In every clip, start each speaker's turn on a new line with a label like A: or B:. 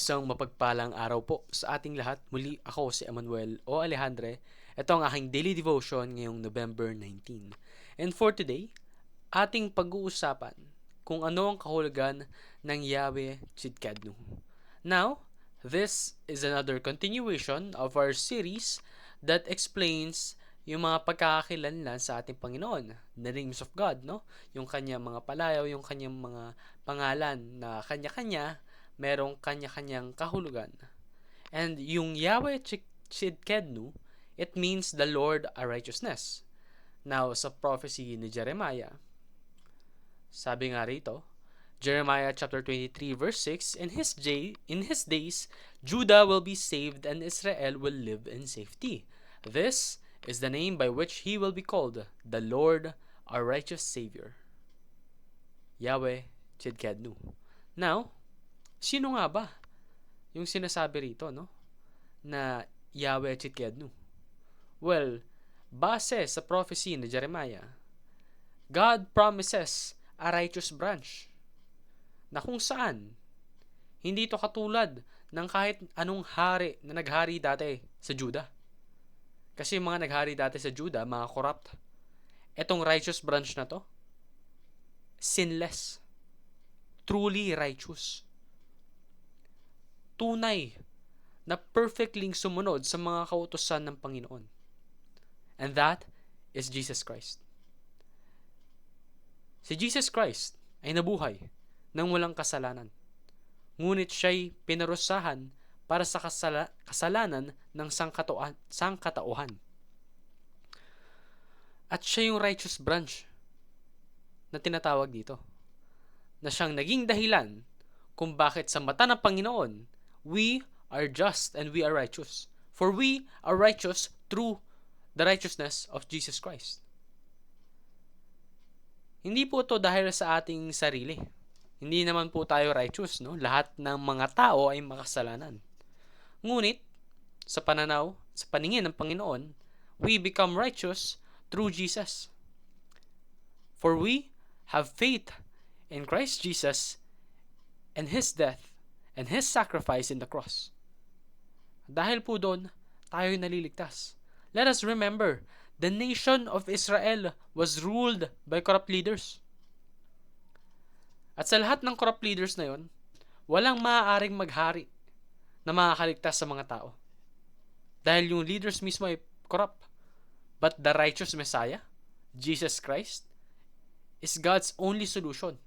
A: Isang mapagpalang araw po sa ating lahat. Muli ako si Emmanuel o Alejandre. Ito ang aking daily devotion ngayong November 19. And for today, ating pag-uusapan kung ano ang kahulugan ng Yahweh Tsidkenu. Now, this is another continuation of our series that explains yung mga pagkakakilanlan sa ating Panginoon, the names of God, no? Yung kanyang mga palayaw, yung kanyang mga pangalan na kanya-kanya, merong kanya-kanyang kahulugan. And yung Yahweh Tsidkenu, it means the Lord our righteousness. Now, sa prophecy ni Jeremiah, sabi nga rito, Jeremiah chapter 23 verse 6, in his days, Judah will be saved and Israel will live in safety. This is the name by which he will be called, the Lord our righteous Savior. Yahweh Tsidkenu. Now, sino nga ba yung sinasabi rito, no? Na Yahweh Tsidkenu? Well, base sa prophecy ni Jeremiah, God promises a righteous branch na kung saan hindi ito katulad ng kahit anong hari na naghari dati sa Judah. Kasi yung mga naghari dati sa Judah, mga corrupt. Etong righteous branch na to, sinless, truly righteous, tunay na perfectly sumunod sa mga kautusan ng Panginoon. And that is Jesus Christ. Si Jesus Christ ay nabuhay nang walang kasalanan. Ngunit siya'y pinarusahan para sa kasalanan ng sangkatauhan. At siya yung righteous branch na tinatawag dito, na siyang naging dahilan kung bakit sa mata ng Panginoon, we are just and we are righteous. For we are righteous through the righteousness of Jesus Christ. Hindi po ito dahil sa ating sarili. Hindi naman po tayo righteous, no? Lahat ng mga tao ay makasalanan. Ngunit, sa paningin ng Panginoon, we become righteous through Jesus. For we have faith in Christ Jesus and His death and His sacrifice in the cross. Dahil po doon, tayo naliligtas. Let us remember, the nation of Israel was ruled by corrupt leaders. At sa lahat ng corrupt leaders na yon, walang maaaring maghari na makakaligtas sa mga tao. Dahil yung leaders mismo ay corrupt. But the righteous Messiah, Jesus Christ, is God's only solution,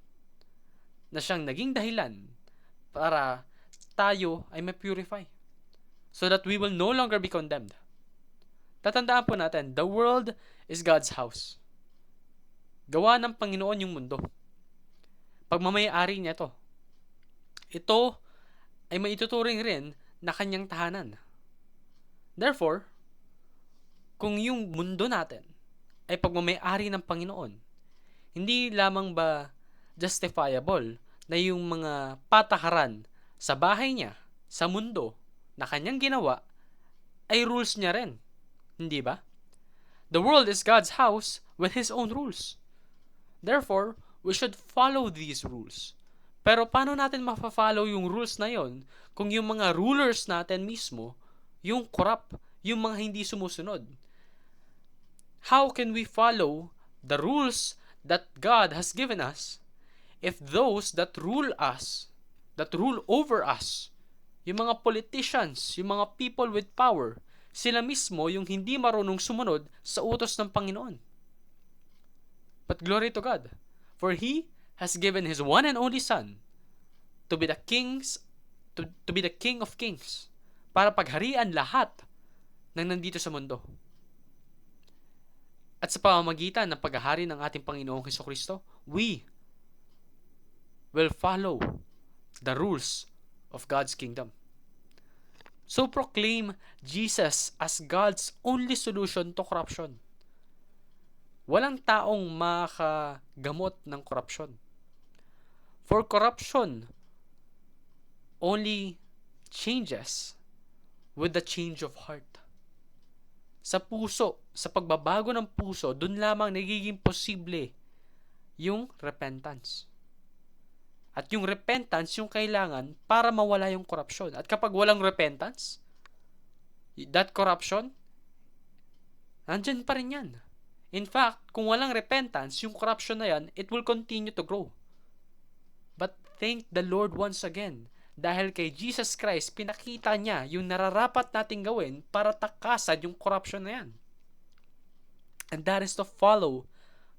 A: na siyang naging dahilan para tayo ay ma-purify, so that we will no longer be condemned. Tatandaan po natin, the world is God's house. Gawa ng Panginoon yung mundo. Pagmamayari niya to. Ito ay maituturing rin na kanyang tahanan. Therefore, kung yung mundo natin ay pagmamayari ng Panginoon, hindi lamang ba justifiable na yung mga patakaran sa bahay niya, sa mundo, na kanyang ginawa, ay rules niya rin. Hindi ba? The world is God's house with His own rules. Therefore, we should follow these rules. Pero paano natin mafa-follow yung rules na yon kung yung mga rulers natin mismo, yung corrupt, yung mga hindi sumusunod? How can we follow the rules that God has given us if those that rule us, that rule over us, yung mga politicians, yung mga people with power, sila mismo yung hindi marunong sumunod sa utos ng Panginoon? But glory to God, for He has given His one and only Son to be the to be the King of Kings, para pagharian lahat ng nandito sa mundo. At sa pamamagitan ng paghahari ng ating Panginoong Hesukristo, we will follow the rules of God's kingdom. So proclaim Jesus as God's only solution to corruption. Walang taong makagamot ng corruption. For corruption only changes with the change of heart. Sa puso, sa pagbabago ng puso, dun lamang nagiging posible yung repentance. At yung repentance, yung kailangan para mawala yung corruption. At kapag walang repentance, that corruption, nandyan pa rin yan. In fact, kung walang repentance, yung corruption na yan, it will continue to grow. But thank the Lord once again. Dahil kay Jesus Christ, pinakita niya yung nararapat nating gawin para takasan yung corruption na yan. And that is to follow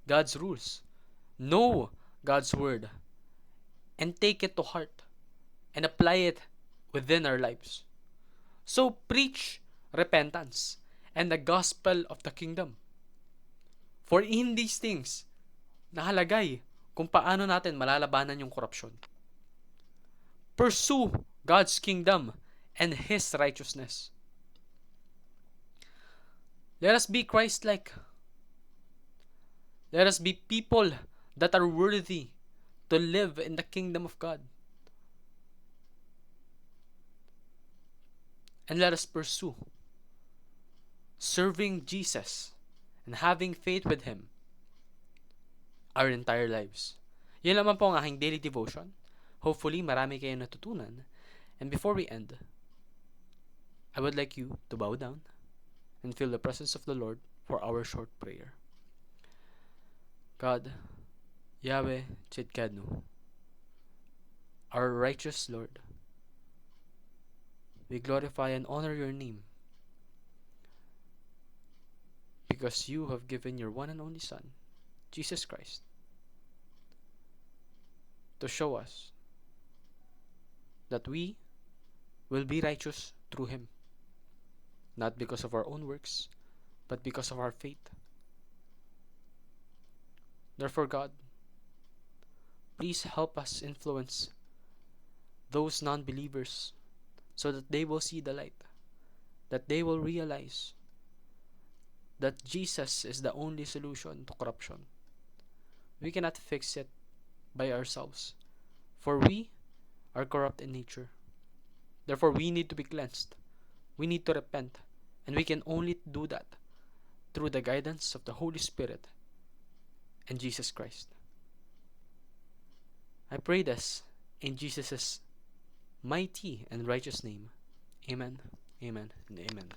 A: God's rules. Know God's word. And take it to heart. And apply it within our lives. So preach repentance and the gospel of the kingdom. For in these things, nakalagay kung paano natin malalabanan yung korupsyon. Pursue God's kingdom and His righteousness. Let us be Christ-like. Let us be people that are worthy to live in the kingdom of God. And let us pursue serving Jesus and having faith with Him our entire lives. Yun naman po ang aking daily devotion. Hopefully, marami kayong natutunan. And before we end, I would like you to bow down and feel the presence of the Lord for our short prayer. God, Yahweh Tzidkenu, our righteous Lord, we glorify and honor your name because you have given your one and only Son, Jesus Christ, to show us that we will be righteous through Him, not because of our own works, but because of our faith. Therefore, God, please help us influence those non-believers so that they will see the light, that they will realize that Jesus is the only solution to corruption. We cannot fix it by ourselves, for we are corrupt in nature. Therefore, we need to be cleansed. We need to repent, and we can only do that through the guidance of the Holy Spirit and Jesus Christ. I pray this in Jesus' mighty and righteous name. Amen, amen, and amen.